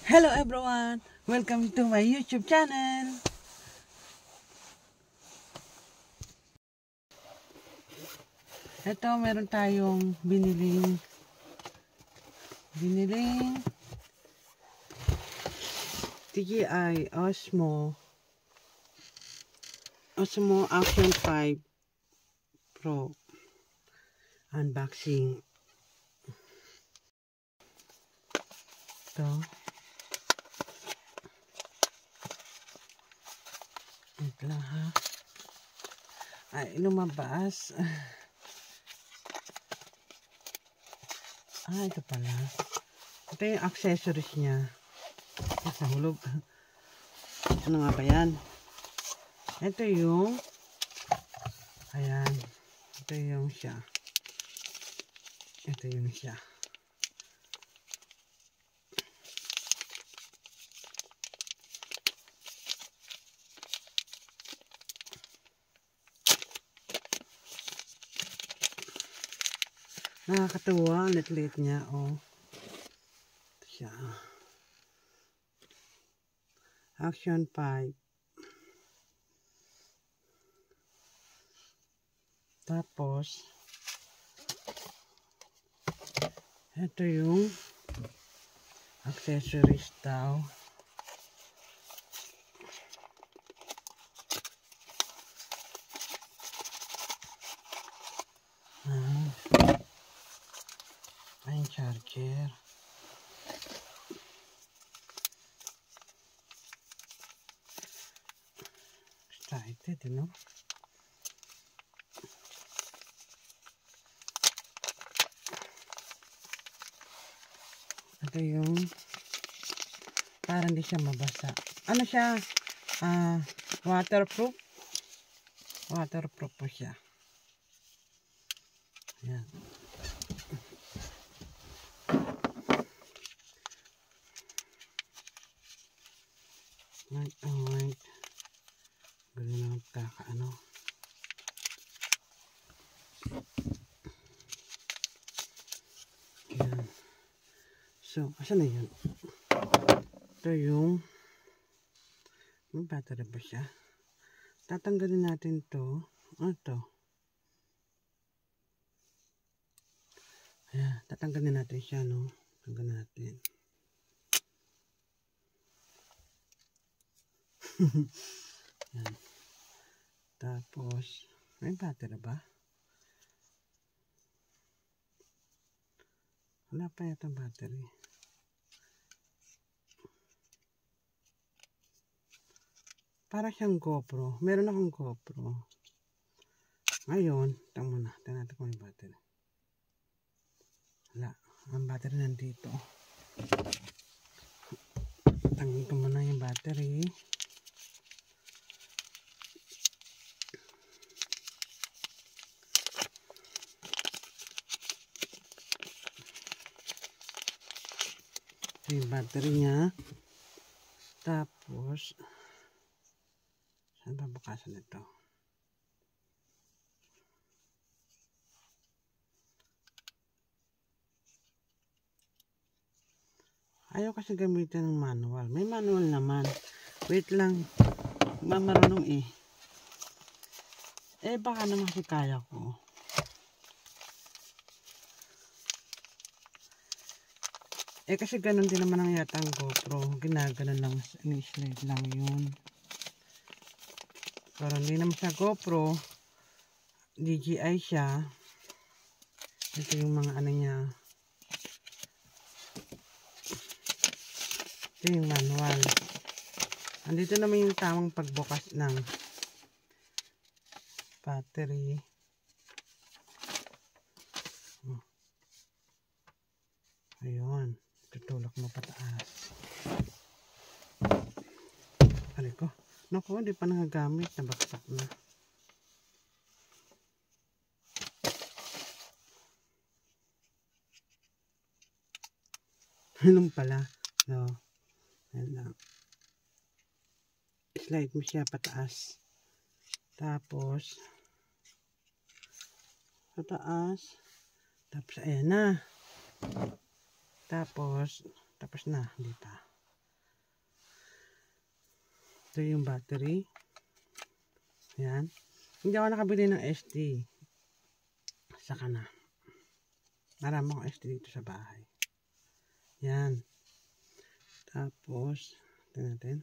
Hello everyone! Welcome to my YouTube channel! Ito, meron tayong biniling DJI Osmo Action 5 Pro unboxing. Ito. Wait lang ha. Ay, lumabas. Ito pala. Ito yung accessories niya. Sa hulog. Ano nga ba yan? Ito yung ayan. Ito yung siya. Ito yung siya. Nakakatuwa, lit-lit niya, oh. Ito siya. Action 5. Tapos, ito yung accessories daw. Ay, charger. Excited, you know? Ito yung parang hindi siya mabasa. Ano siya? Waterproof. Waterproof po siya. Ayan. Wait. Gulo na magkakaano. Ayan. So, asan na yun? Ito yung may battery ba siya? Tatanggalin natin to. Ito. Ayan. Tatanggalin natin siya, no? Tanggalin natin. Ayan. Tapos, may battery ba? Wala pa yata battery. Para siyang GoPro. Meron akong GoPro. Ngayon, tama na. Tingnan natin kung may battery. Wala. Ang battery nandito. Tanggalin ko muna yung battery. Ito yung battery niya. Tapos, saan ba bukasan ito? Ayaw kasi gamitin ng manual. May manual naman. Wait lang. Marunong eh. Baka naman kasi kaya ko. Kasi ganun din naman ang yata ang GoPro. Ginaganon lang. Ini-slide lang yun. Pero hindi naman siya GoPro. DJI siya. Ito yung mga ano niya. Ito yung manual. Andito naman yung tamang pagbukas ng battery. Ayun. Tutulak mo pataas. Pare ko. Naku, hindi pa nagagamit. Nabaksak na. Ganun pala. No. Ayan lang. Slide mo siya pataas. Tapos, pataas. Tapos, ayan na. Tapos na. Hindi pa. Ito yung battery. Yan. Hindi ako nakabili ng SD. Saka na. Marami akong SD dito sa bahay. Yan. Tapos, ito natin.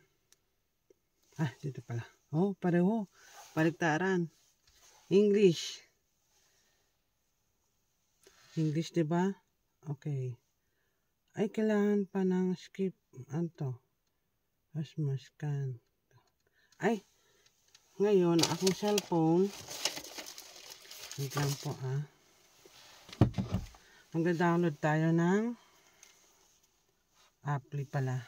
Ah, dito pala. Oh, pareho. Baliktaran. English. English, diba? Okay. Ay, kailangan pa ng skip. Ano to? Scan. Ay, ngayon, akong cellphone. Wait lang po, Mag-download tayo ng apply pala.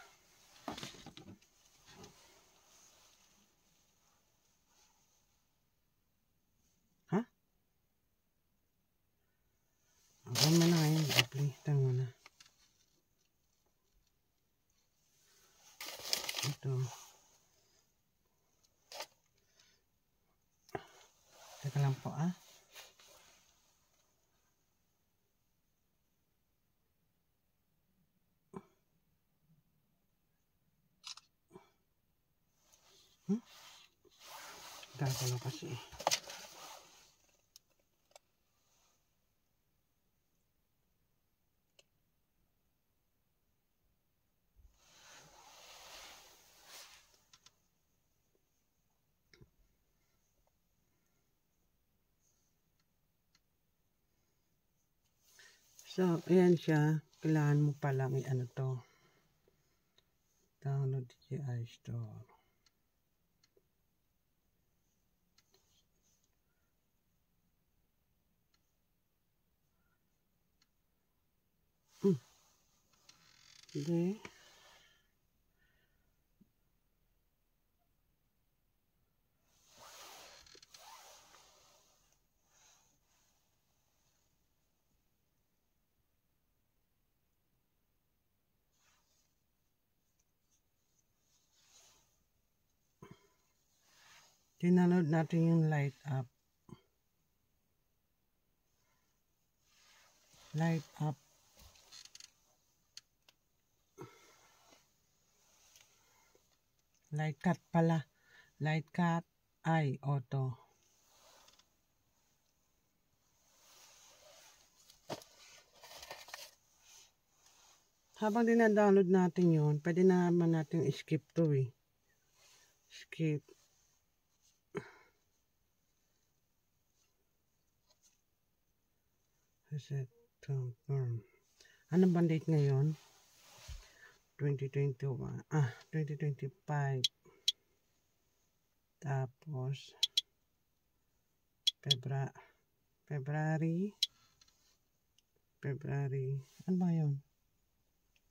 Ha? Ako mo na ngayon, apply. Ito muna. Ito. Teka lang po, Gagano kasi. So, ayan siya. Kailangan mo palang i-ano to. Download DJI Store. Hindi. Tinanood natin yung light up. Light up. Light cut pala. Light cut. Ay, auto. Habang dina-download natin yun, pwede naman natin skip to Skip. Reset confirm. Ano bang date ngayon? 2021. 2025. Tapos, February. Ano ba yun?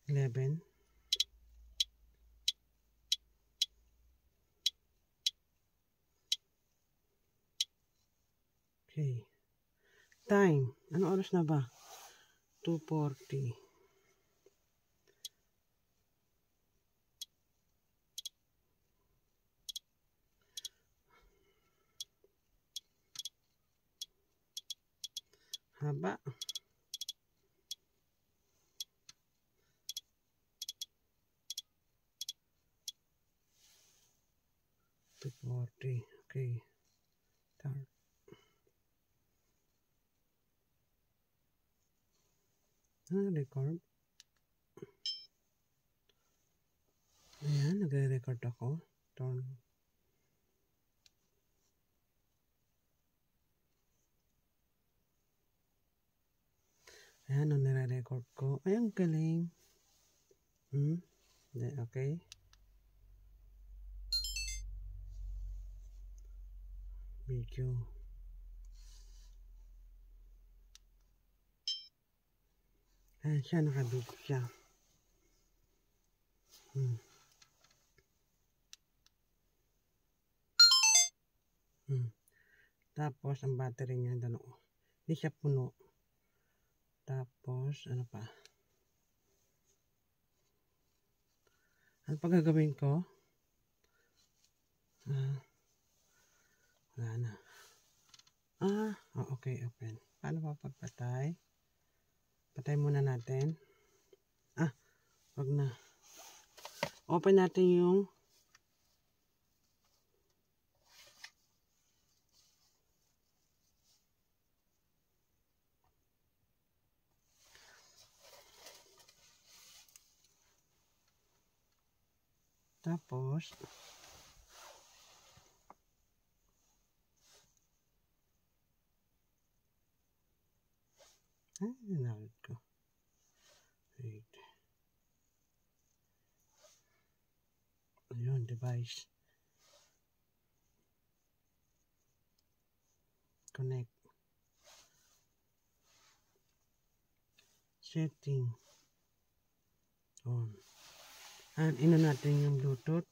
11. Okay. Time. Anong oras na ba? 2:40. Haba. Okay. Start. Record. Ayan, nagre-record ako. Turn. Ayan, nire-record ko. Ayan, galing. Okay. Video. Ayan siya, nakabit siya. Tapos, ang battery niya, hindi siya puno. Tapos, ano pa? Ano pa gagawin ko? Wala na. Okay, open. Paano pa pagpatay? Patay muna natin. Wag na. Open natin yung Tapos, ginamit ko. Wait. Ayun, device. Connect. Setting. On. At ino natin yung Bluetooth.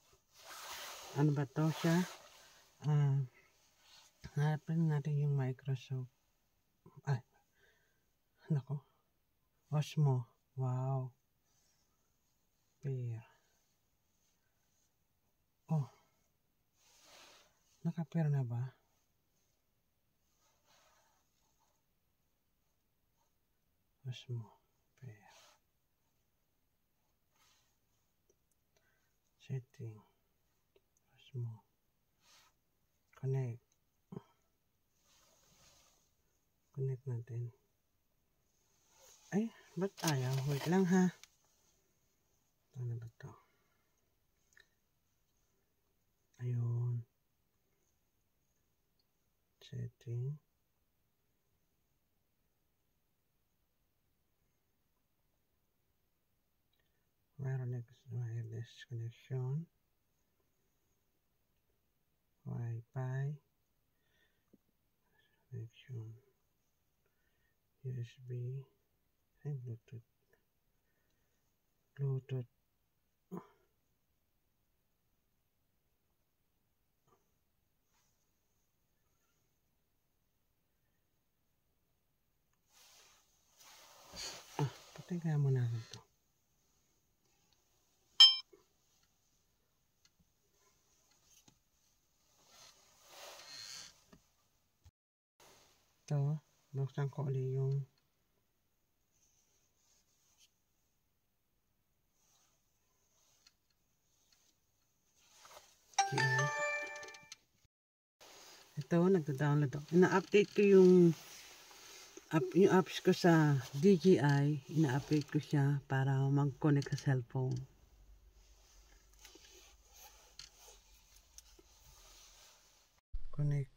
Ano ba to siya? Hanapin natin yung Microsoft. Ay. Nako. Osmo. Wow. Pair. Oh. Naka-pair na ba? Osmo. Pair. Setting. Osmo. Connect. Connect natin. Ay, ba't ayaw? Wait lang ha. Ano ba to? Ayun. Setting. Wireless connection. Wi-Fi. Connection. USB. And Bluetooth. Bluetooth. Patay kaya mo natin ito. Ito, buksan ko ulit yung ito, nagda-download ako. Ina-update ko yung apps ko sa DJI. Ina-update ko siya para mag-connect sa cellphone. Connect.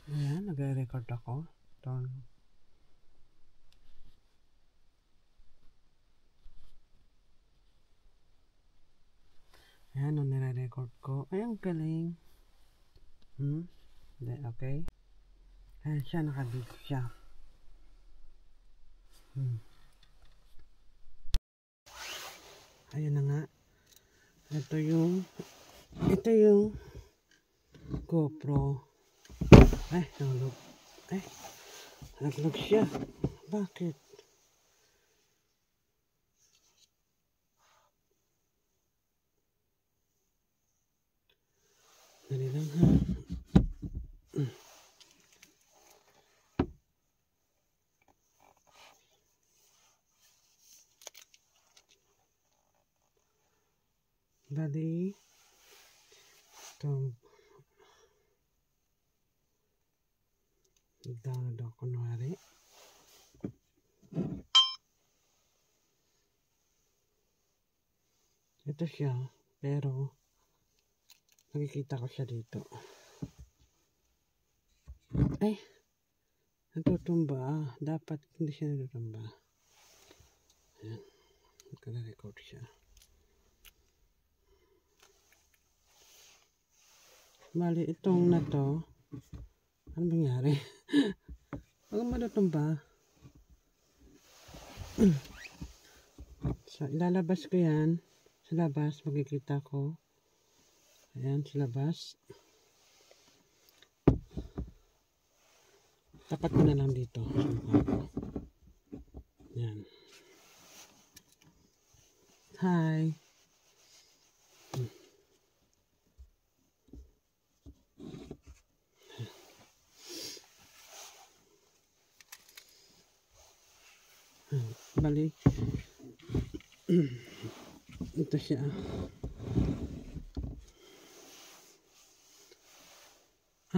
Ayan, nagre-record ako. Ito. Ayan, nire-record ko. Ayan, galing. Okay. Ayan siya, nakabit siya. Ayan na nga. Ito yung GoPro. Ay, naglog. Ay, naglog siya. Bakit? Dali lang ha. Bali, ito, download ako kunwari. Ito siya, pero nakikita ko siya dito. Ay, natutumba. Dapat hindi siya natutumba. Ayan, nagka-record siya. Bali, itong na to, ano nangyari? Huwag matutumba. So, ilalabas ko yan. Sa labas, magkikita ko. Ayan, sa labas. Tapat ko na lang dito. Ayan. Hi. Bali. Ito siya.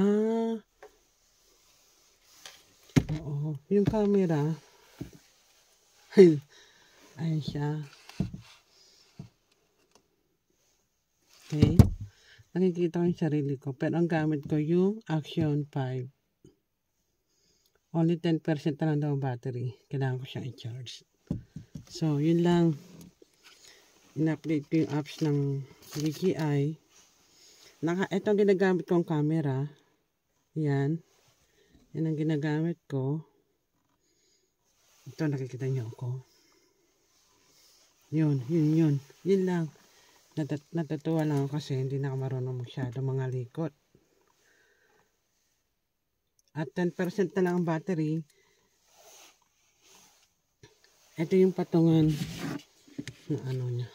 Oo. yung camera, ayan siya. Okay. Nakikita ko yung sarili ko. Pero ang gamit ko yung Action 5. Only 10% na lang daw battery. Kailangan ko siyang i-charge. So, yun lang. In-update ko yung apps ng DJI. Ito ang ginagamit kong camera. Yan. Yan ang ginagamit ko. Ito, nakikita niyo ako. Yun. Yun lang. Natutuwa lang ako kasi hindi na ako marunong masyado mga likot. At 10% na lang ang battery. Ito yung patungan na ano niya.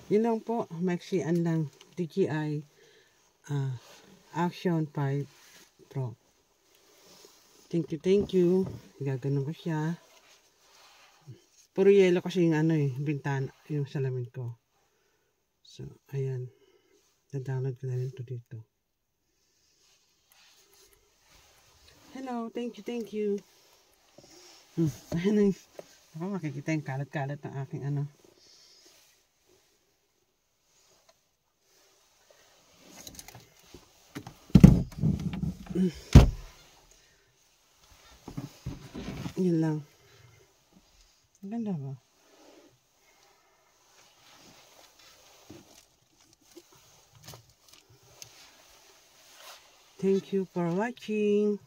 Yun lang po. Maxian lang. DJI Action 5 Pro. Thank you. Gaganon ko siya. Puro yellow kasi yung bintana, yung salamin ko. So, ayan. Na-download ko na rin ito dito. Hello, thank you. Ayan, ako makikita yung kalat-kalat ng aking Yun lang. Ganda ba? Thank you for watching.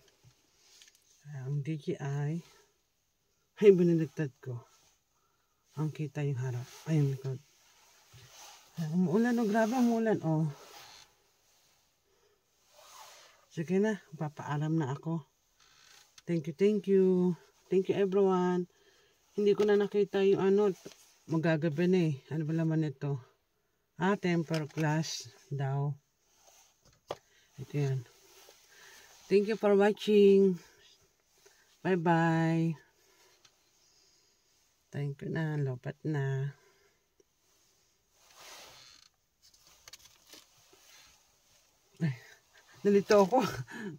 Ang DJI. Ay, biniligtad ko. Ang kita yung harap. Ayun, likod. Umuulan, grabe umuulan, Sige na, papaalam na ako. Thank you. Thank you everyone. Hindi ko na nakita yung magagabi na eh. Ano ba naman ito? Temper glass daw. Ito yan. Thank you for watching. Bye-bye. Thank you na. Lopat na. Ay, nalito ako.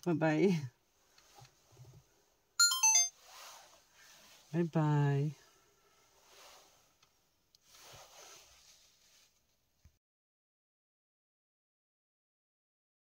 Bye-bye. Bye-bye.